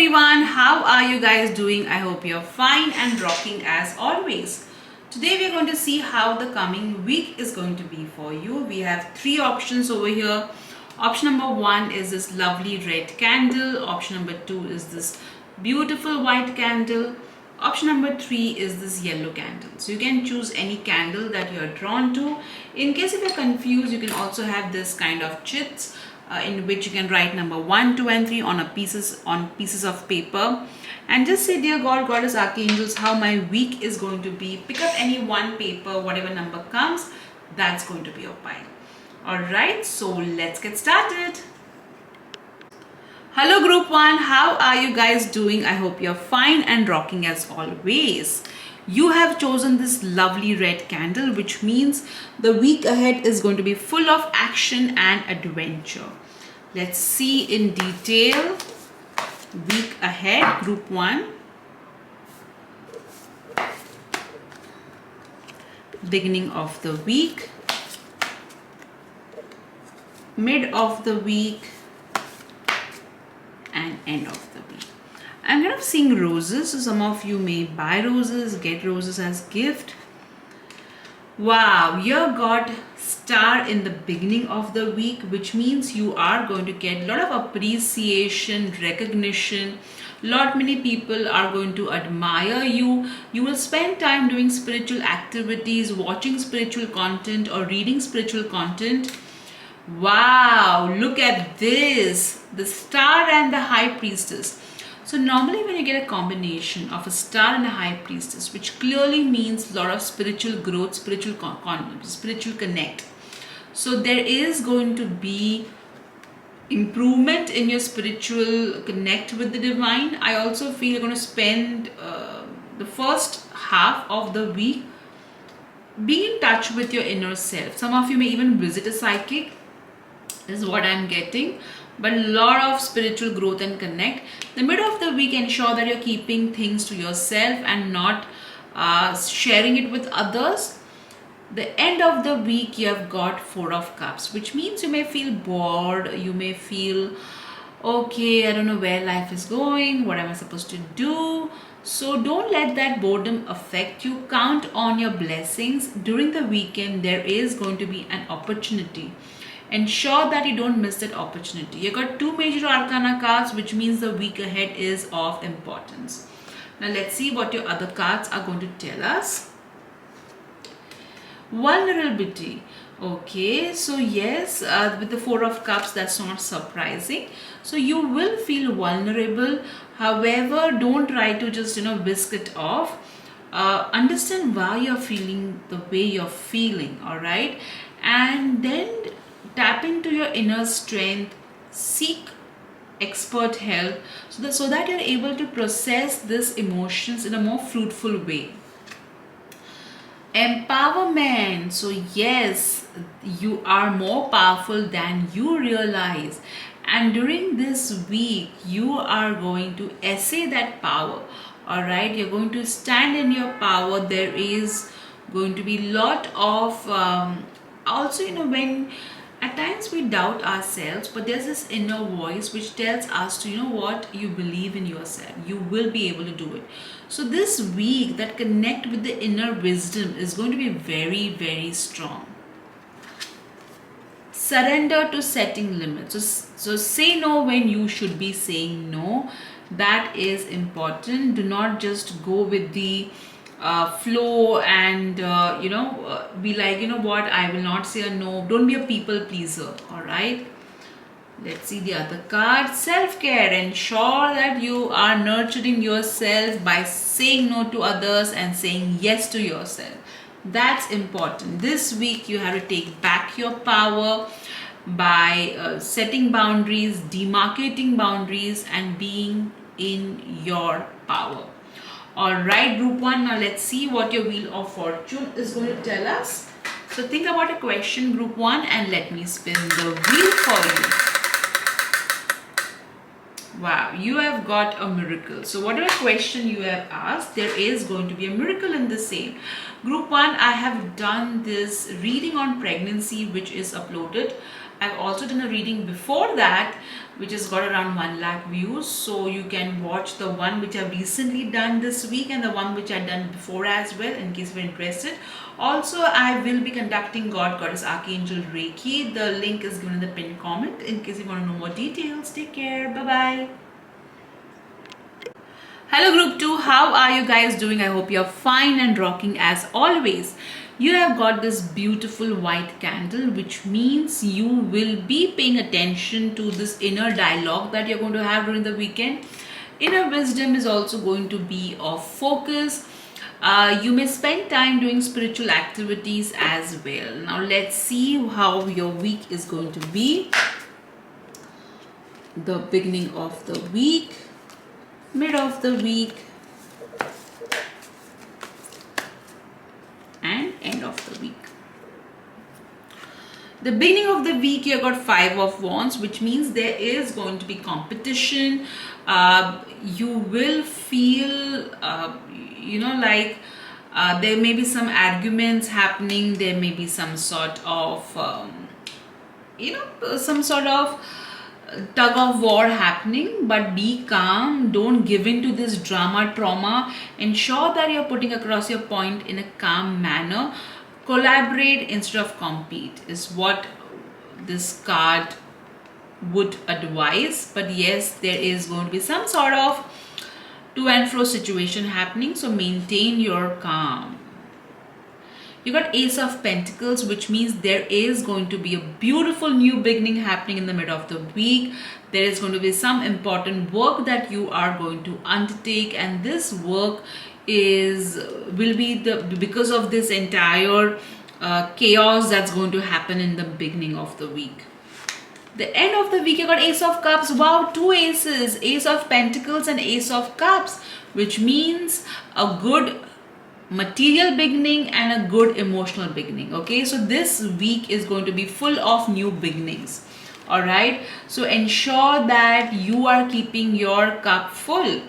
everyone, how are you guys doing? I hope you're fine and rocking as always. Today we're going to see how the coming week is going to be for you. We have three options over here. Option number one is this lovely red candle. Option number two is this beautiful white candle. Option number three is this yellow candle. So you can choose any candle that you're drawn to. In case if you're confused, you can also have this kind of chits in which you can write number 1, 2 and 3 on pieces of paper and just say, dear God, Goddess, Archangels, how my week is going to be. Pick up any one paper, whatever number comes, that's going to be your pile. Alright, so let's get started. Hello group 1, how are you guys doing? I hope you're fine and rocking as always. You have chosen this lovely red candle, which means the week ahead is going to be full of action and adventure. Let's see in detail. Week ahead, group 1. Beginning of the week. Mid of the week. And end of the week. I'm kind of seeing roses, so some of you may buy roses, get roses as gift. Wow, you got star in the beginning of the week, which means you are going to get a lot of appreciation, recognition. Many people are going to admire you. You will spend time doing spiritual activities, watching spiritual content or reading spiritual content. Wow, look at this, the star and the high priestess. So normally when you get a combination of a star and a high priestess, which clearly means a lot of spiritual growth, spiritual connect. So there is going to be improvement in your spiritual connect with the divine. I also feel you're going to spend the first half of the week being in touch with your inner self. Some of you may even visit a psychic. This is what I'm getting. But a lot of spiritual growth and connect. The middle of the week, ensure that you're keeping things to yourself and not sharing it with others. The end of the week, you have got 4 of Cups, which means you may feel bored. You may feel, okay, I don't know where life is going. What am I supposed to do? So don't let that boredom affect you. Count on your blessings. During the weekend, there is going to be an opportunity. Ensure that you don't miss that opportunity. You got 2 major arcana cards, which means the week ahead is of importance. Now let's see what your other cards are going to tell us. Vulnerability. Okay, so yes, with the 4 of Cups, that's not surprising. So you will feel vulnerable. However, don't try to just whisk it off. Understand why you're feeling the way you're feeling. All right, and then tap into your inner strength, seek expert help so that you're able to process these emotions in a more fruitful way. Empowerment. So yes, you are more powerful than you realize, and during this week you are going to essay that power. All right, you're going to stand in your power. There is going to be a lot of also when at times we doubt ourselves, but there's this inner voice which tells us to, what, you believe in yourself. You will be able to do it. So this week, that connect with the inner wisdom is going to be very, very strong. Surrender to setting limits. So say no when you should be saying no. That is important. Do not just go with the flow and be like, what, I will not say a no. Don't be a people pleaser. All right, let's see the other card. Self-care. Ensure that you are nurturing yourself by saying no to others and saying yes to yourself. That's important. This week you have to take back your power by setting boundaries, demarcating boundaries, and being in your power. Alright, group 1, now let's see what your Wheel of Fortune is going to tell us. So think about a question, group 1, and let me spin the wheel for you. Wow, you have got a miracle. So whatever question you have asked, there is going to be a miracle in the same. Group 1, I have done this reading on pregnancy, which is uploaded. I've also done a reading before that which has got around 1 lakh views, so you can watch the one which I've recently done this week and the one which I've done before as well, in case you're interested. Also, I will be conducting God, Goddess, Archangel Reiki. The link is given in the pinned comment in case you want to know more details. Take care. Bye bye. Hello group 2, how are you guys doing? I hope you're fine and rocking as always. You have got this beautiful white candle, which means you will be paying attention to this inner dialogue that you're going to have during the weekend. Inner wisdom is also going to be of focus. You may spend time doing spiritual activities as well. Now let's see how your week is going to be. The beginning of the week, mid of the week, and end of the week. The beginning of the week, you got 5 of Wands, which means there is going to be competition. You will feel, like there may be some arguments happening. There may be some sort of, tug of war happening, but be calm. Don't give in to this drama trauma. Ensure that you're putting across your point in a calm manner. Collaborate instead of compete is what this card would advise. But yes, there is going to be some sort of to and fro situation happening, so maintain your calm. You got Ace of Pentacles, which means there is going to be a beautiful new beginning happening in the middle of the week. There is going to be some important work that you are going to undertake, and this work will be because of this entire chaos that's going to happen in the beginning of the week. The end of the week, you got Ace of Cups. Wow, 2 aces, Ace of Pentacles and Ace of Cups, which means a good material beginning and a good emotional beginning. Okay, so this week is going to be full of new beginnings. All right, so ensure that you are keeping your cup full.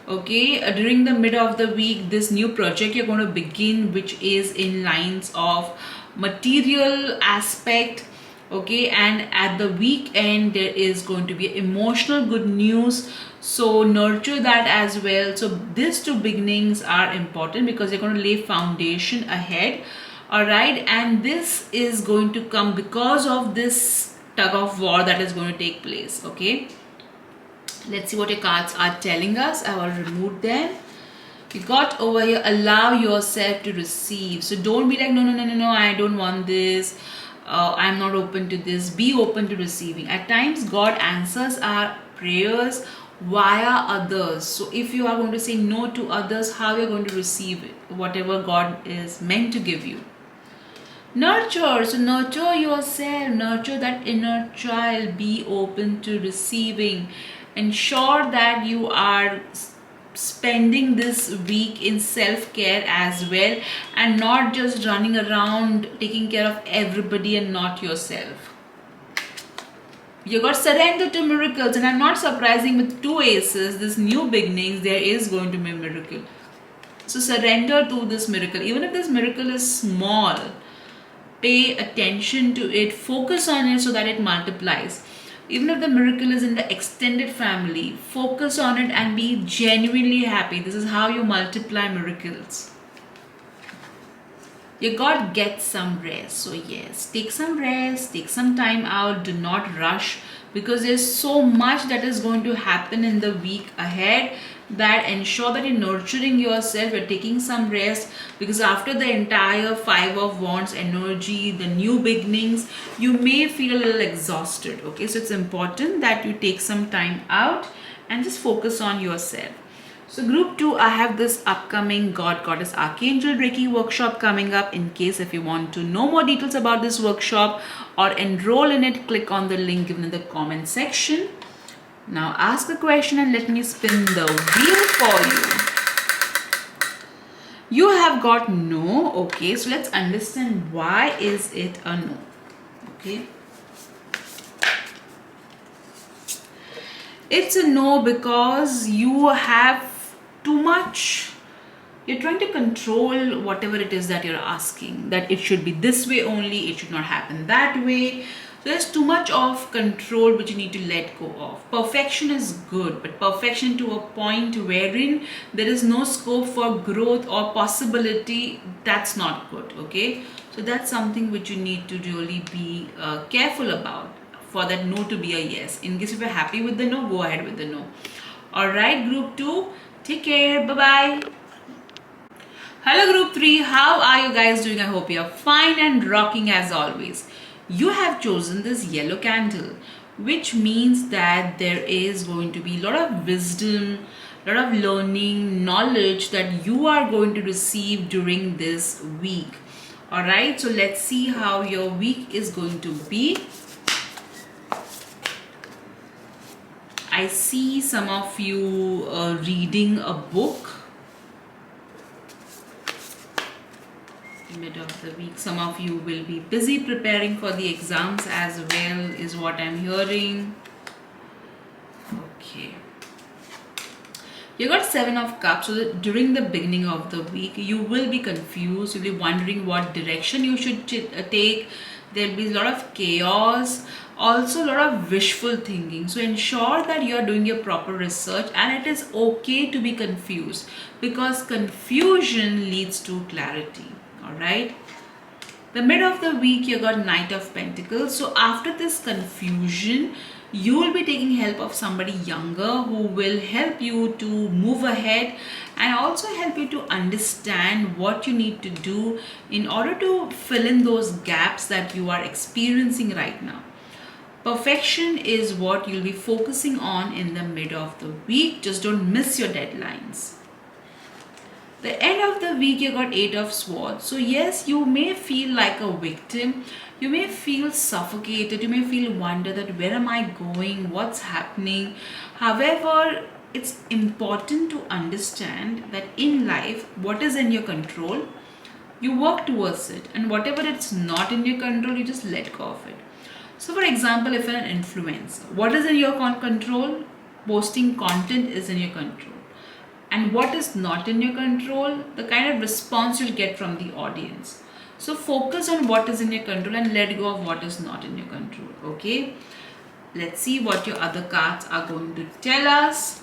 Okay, during the middle of the week, this new project you're going to begin, which is in lines of material aspect. Okay, and at the weekend there is going to be emotional good news, so nurture that as well. So these 2 beginnings are important because they're going to lay foundation ahead. All right, and this is going to come because of this tug of war that is going to take place. Okay, let's see what your cards are telling us. I will remove them. You got over here, allow yourself to receive. So don't be like, no, I don't want this. I'm not open to this. Be open to receiving. At times, God answers our prayers via others. So if you are going to say no to others, how you're going to receive it? Whatever God is meant to give you. Nurture. So nurture yourself. Nurture that inner child. Be open to receiving. Ensure that you are spending this week in self-care as well, and not just running around taking care of everybody and not yourself. You got surrender to miracles, and I'm not surprising with 2 aces, this new beginnings, there is going to be a miracle. So surrender to this miracle. Even if this miracle is small, pay attention to it, focus on it so that it multiplies. Even if the miracle is in the extended family, focus on it and be genuinely happy. This is how you multiply miracles. You got to get some rest. So yes, take some rest, take some time out. Do not rush, because there's so much that is going to happen in the week ahead, that ensure that you're nurturing yourself, you're taking some rest, because after the entire 5 of Wands energy, the new beginnings, you may feel a little exhausted. Okay, so it's important that you take some time out and just focus on yourself. So group 2, I have this upcoming God, Goddess, Archangel Reiki workshop coming up. In case if you want to know more details about this workshop or enroll in it, click on the link given in the comment section. Now ask the question and let me spin the wheel for you. You have got no. Okay, so let's understand why is it a no. Okay, it's a no because you have too much. You're trying to control whatever it is that you're asking, that it should be this way only, it should not happen that way. So there's too much of control which you need to let go of. Perfection is good, but perfection to a point wherein there is no scope for growth or possibility, that's not good, okay? So that's something which you need to really be careful about, for that no to be a yes. In case if you're happy with the no, go ahead with the no. Alright, group 2, take care, bye-bye. Hello group 3, how are you guys doing? I hope you're fine and rocking as always. You have chosen this yellow candle, which means that there is going to be a lot of wisdom, a lot of learning, knowledge that you are going to receive during this week. Alright, so let's see how your week is going to be. I see some of you reading a book. Mid of the week, some of you will be busy preparing for the exams as well, is what I'm hearing. Okay, you got 7 of Cups. So that during the beginning of the week you will be confused, you'll be wondering what direction you should take. There'll be a lot of chaos, also a lot of wishful thinking. So ensure that you're doing your proper research, and it is okay to be confused, because confusion leads to clarity. Alright, the mid of the week you got Knight of Pentacles. So after this confusion, you will be taking help of somebody younger who will help you to move ahead and also help you to understand what you need to do in order to fill in those gaps that you are experiencing right now. Perfection is what you'll be focusing on in the mid of the week. Just don't miss your deadlines. The end of the week you got 8 of Swords. So yes, you may feel like a victim, you may feel suffocated, you may feel wonder that where am I going, what's happening. However, it's important to understand that in life, what is in your control, you work towards it, and whatever it's not in your control, you just let go of it. So for example, if you're an influencer, what is in your control? Posting content is in your control. And what is not in your control? The kind of response you'll get from the audience. So focus on what is in your control and let go of what is not in your control. Okay, let's see what your other cards are going to tell us.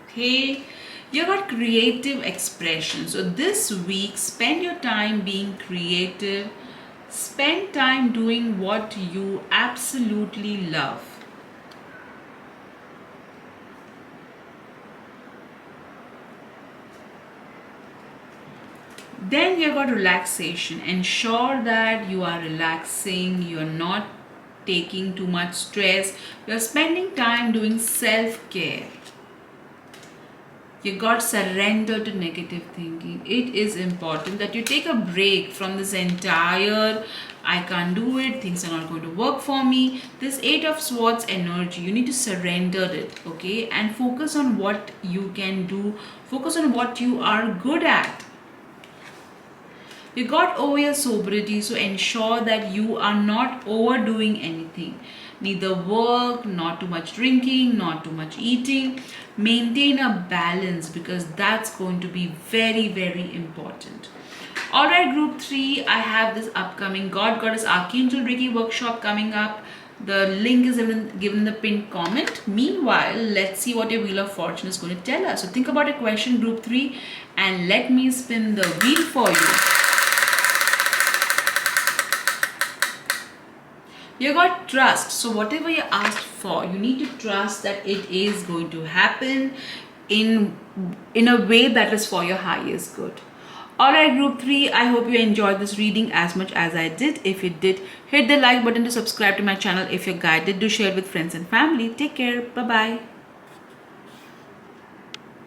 Okay, you got creative expression. So this week, spend your time being creative. Spend time doing what you absolutely love. Then you got relaxation. Ensure that you are relaxing, you are not taking too much stress, you are spending time doing self-care. You got surrender to negative thinking. It is important that you take a break from this entire I can't do it, things are not going to work for me. This 8 of Swords energy, you need to surrender it, okay, and focus on what you can do, focus on what you are good at. You got over your sobriety, so ensure that you are not overdoing anything. Neither work, not too much drinking, not too much eating. Maintain a balance, because that's going to be very, very important. Alright, group 3, I have this upcoming God Goddess Archangel Reiki workshop coming up. The link is given in the pinned comment. Meanwhile, let's see what your Wheel of Fortune is going to tell us. So think about a question, group 3, and let me spin the wheel for you. You got trust. So whatever you asked for, you need to trust that it is going to happen in a way that is for your highest good. Alright, group 3, I hope you enjoyed this reading as much as I did. If you did, hit the like button to subscribe to my channel. If you're guided, do share it with friends and family. Take care. Bye-bye.